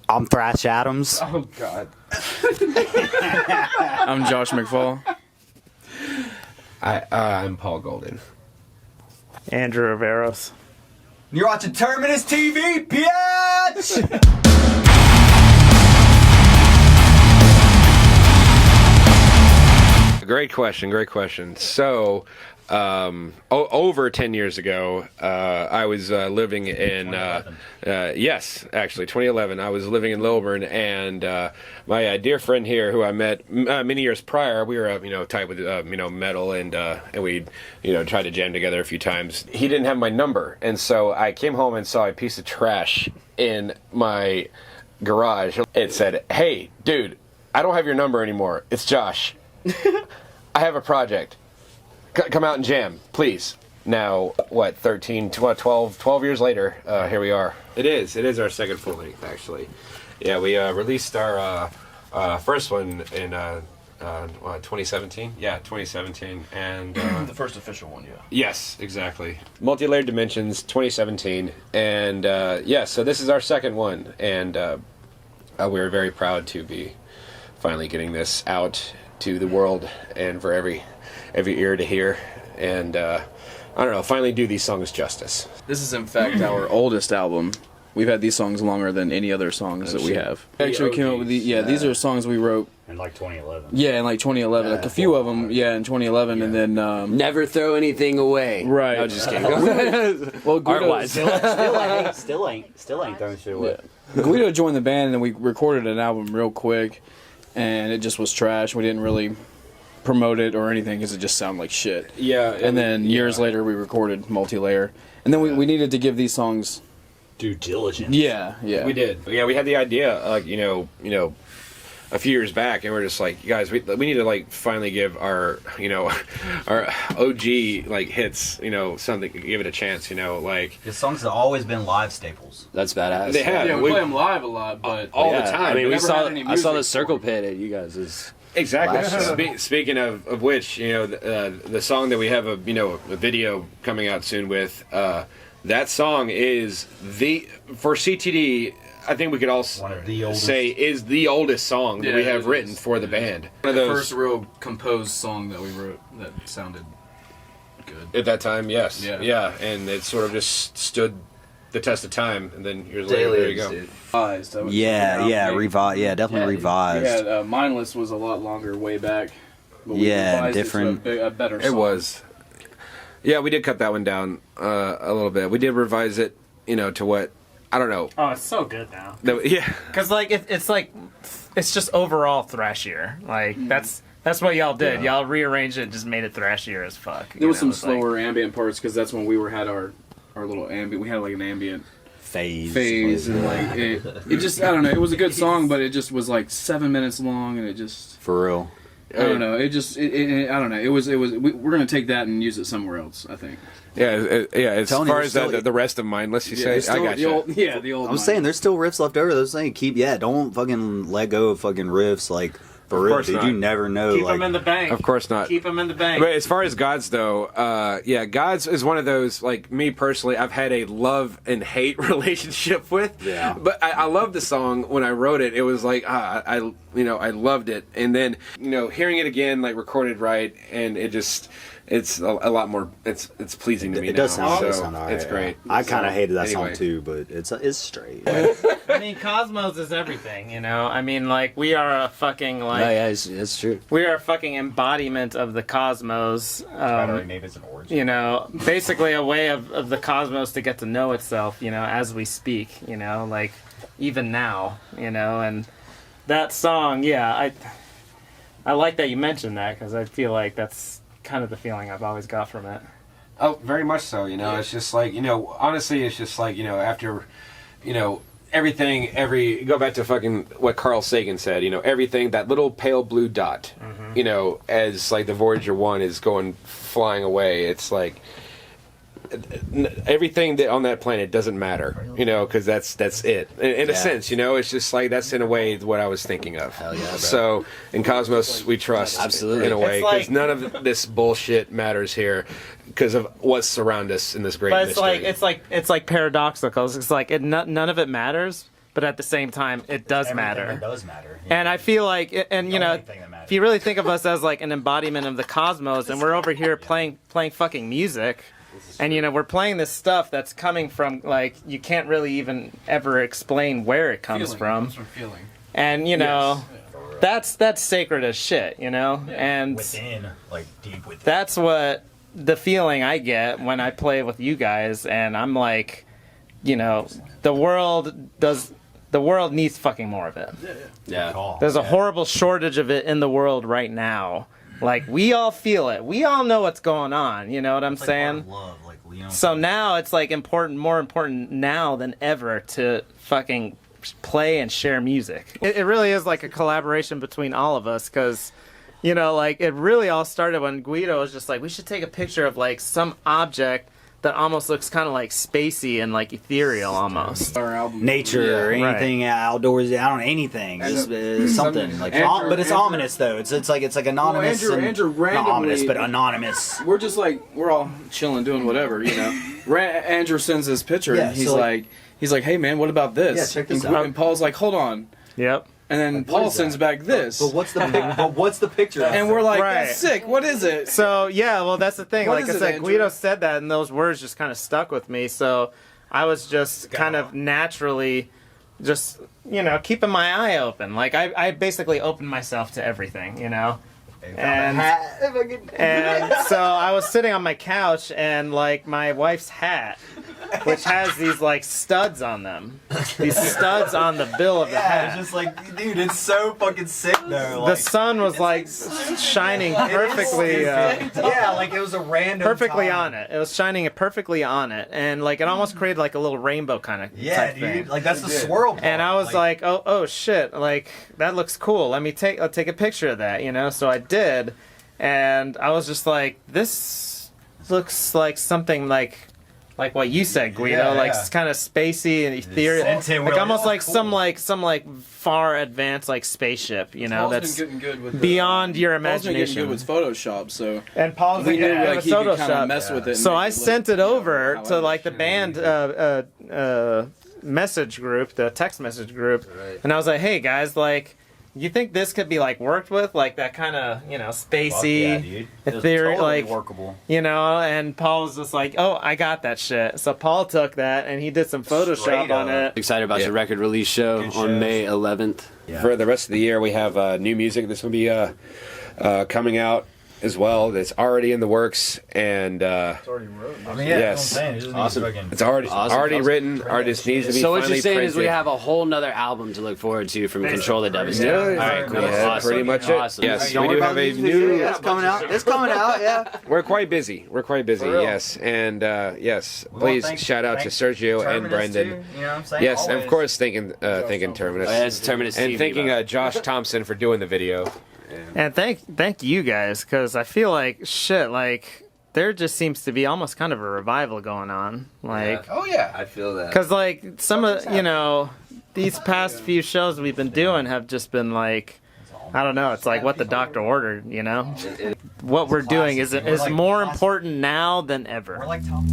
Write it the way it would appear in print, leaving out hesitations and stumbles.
I'm Thrash Adams. Oh, God. I'm Josh McFall. I'm Paul Golden. Andrew Riveros. You're watching Terminus TV, bitch! Great question. So, over 10 years ago, I was living in, yes, actually, 2011. I was living in Lilburn, and my dear friend here, who I met many years prior, we were, tight with, metal, and we, tried to jam together a few times. He didn't have my number, and so I came home and saw a piece of trash in my garage. It said, "Hey, dude, I don't have your number anymore. It's Josh. I have a project. Come out and jam, please." Now, what, 12 years later, here we are. It is our second full length, actually. Yeah, we released our first one in 2017? Yeah, 2017. And the first official one, yeah. Yes, exactly. Multi-layered Dimensions, 2017. And so this is our second one. And we're very proud to be finally getting this out to the world and for every ear to hear, and I don't know, finally do these songs justice. This is in fact our oldest album. We've had these songs longer than any other songs that we have. Actually, we came up with these are songs we wrote in like 2011. Yeah, in like 2011, like a few of them. Yeah, in 2011, and then never throw anything away. Right. No, just kidding. Well, Guido still ain't throwing shit away. Yeah. Guido joined the band, and then we recorded an album real quick, and it just was trash. We didn't really promote it or anything because it just sounded like shit. Yeah. And then years later, we recorded Multi-Layer, and then we needed to give these songs due diligence. Yeah. We did. Yeah, we had the idea, like, a few years back, and we're just like, guys, we need to like finally give our our OG like hits, something, give it a chance, like. The songs have always been live staples. That's badass. They have. Yeah, we play them live a lot, but all the time. I mean, I saw the music Circle Pit at you guys. Exactly. Speaking of which, the song that we have a video coming out soon with, that song is for CTD. I think we could all say is the oldest song that we have written for the band. One of those first real composed song that we wrote that sounded good at that time. Yes. Yeah. And it sort of just stood the test of time, and then years later, there you go. Revised. Definitely revised. Yeah, Mindless was a lot longer way back. But we revised different. It to a better song. It was. Yeah, we did cut that one down a little bit. We did revise it, to what. I don't know. Oh, it's so good now. Yeah. Because, like, it's just overall thrashier. Like, that's what y'all did. Y'all rearranged it and just made it thrashier as fuck. There was some slower ambient parts because that's when we had our little ambient. We had, like, an ambient phase. And, like, it just, I don't know. It was a good song, but it just was, like, 7 minutes long, and it just... For real. I don't know. It just, I don't know. It was. We're gonna take that and use it somewhere else, I think. Yeah. As far as the rest of Mindless, you say, still, I got you. The old. I'm saying there's still riffs left over. Those saying don't fucking let go of fucking riffs like. For real, dude, you never know. Keep them in the bank. Of course not. Keep them in the bank. But as far as Gods, though, Gods is one of those, like, me personally, I've had a love and hate relationship with. Yeah. But I loved the song when I wrote it. It was like, I loved it. And then, hearing it again, like, recorded right, and it just... It's a lot more. It's pleasing to me. It does sound all right. It's great. I kind of hated that song too, but it's straight. I mean, Cosmos is everything, I mean, like, we are a fucking like. Yeah, it's true. We are a fucking embodiment of the cosmos. Basically a way of the cosmos to get to know itself, as we speak. Like even now, and that song, I like that you mentioned that because I feel like that's kind of the feeling I've always got from it. Oh, very much so. It's just like, honestly, it's just like, after, everything, go back to fucking what Carl Sagan said, everything, that little pale blue dot, as like the Voyager 1 is going flying away, it's like, everything that on that planet doesn't matter, because that's it. In a sense, it's just like that's in a way what I was thinking of. Hell yeah, bro. So in Cosmos, we trust absolutely in a way It's because like, none of this bullshit matters here because of what's around us in this great but it's mystery. like it's like paradoxical. It's like none of it matters, but at the same time, it does Everything matter. that does matter. And I feel like, and you The know, only thing that matters. if you really think of us as like an embodiment of the cosmos, and we're over here playing fucking music, and you know, we're playing this stuff that's coming from like you can't really even ever explain where it comes from. Comes from feeling. And you know, that's sacred as shit, you know, and Within, like deep within. that's what the feeling I get when I play with you guys, and I'm like, you know, the world needs fucking more of it. Yeah. There's a horrible shortage of it in the world right now. Like, we all feel it. We all know what's going on. You know what I'm It's like saying? part of love, like, you know, So now it's like more important now than ever to fucking play and share music. It really is like a collaboration between all of us, because, you know, like, it really all started when Guido was just like, we should take a picture of like some object that almost looks kind of like spacey and like ethereal almost. Our album. Nature or Right. anything outdoors. I don't know, anything. Just something like, Andrew- but it's Andrew- ominous though. It's like anonymous. Andrew- and, Andrew not randomly- ominous, but anonymous. We're just like we're all chilling, doing whatever, you know. Andrew sends this picture, Yeah, and he's so, like, hey man, what about this? Yeah, check this and, out. And Paul's like, hold on, Yep. and then Like, what Paul is sends that? back this, But what's the picture? and we're like, Right. that's sick. What is it? So yeah, well that's the thing. What Like is I it, said, Andrew? Guido said that, and those words just kind of stuck with me. So I was just kind of naturally, just you know, keeping my eye open. Like I basically opened myself to everything, you know. And so I was sitting on my couch, and like my wife's hat, which has these like studs on them, these studs on the bill of the yeah, hat. it's just like, dude, it's so fucking sick though. The Like, sun was like shining perfectly. yeah, like it was a random. Perfectly time. on it. It was shining perfectly on it, and like it almost created like a little rainbow kind of Yeah, type dude, thing. like that's the swirl part. And I was like, oh shit, like that looks cool. I'll take a picture of that, you know. So I did, and I was just like, this looks like something like what you said, Guido, Yeah, like yeah. kind of spacey and ethereal, sentient, like we're almost like, like oh, some far advanced like spaceship, you know, Paul's that's been getting good with beyond your Paul's been getting imagination. good with Photoshop, so And Paul's we like, knew yeah, like he could kind Photoshop. of mess with it. and So make I it look, sent it you know, over to however like the shit. band message group, the text message group, and I was like, "Hey guys, like, you think this could be like worked with, like that kind of spacey, yeah, dude. ethereal, Totally like workable. And Paul was just like, "Oh, I got that shit." So Paul took that and he did some Photoshop Straight on up. it. Excited about Yeah. your record release show Good on shows. May 11th. Yeah. For the rest of the year, we have new music. This will be coming out as well. That's already in the works, and I mean, yeah, Yes. that's what I'm saying. It just Awesome. needs fucking- it's already Awesome. written. Artist needs to be So what finally you're saying is we printed. have a whole nother album to look forward to from Control the Devastator. Yeah, All right, cool. yeah, Awesome. pretty much Awesome. it. Yes, Don't we worry do about have the a music video. new. It's coming out. It's coming out. Yeah. We're quite busy. real. Yes, and yes, Well, please thank- shout out to thank Sergio and Terminus, Brendan. too, you know what I'm saying? Yes, and of Always. course thanking Terminus. Oh, yeah, it's Terminus And TV, thanking bro. Josh Thompson for doing the video. And thank you guys, because I feel like shit, like there just seems to be almost kind of a revival going on, like. Oh yeah, I feel that. Because, like, some of, these past few shows we've been doing have just been like, I don't know, it's like what the doctor ordered, you know? What we're doing is We're like more classic. important now than ever. We're like Tom.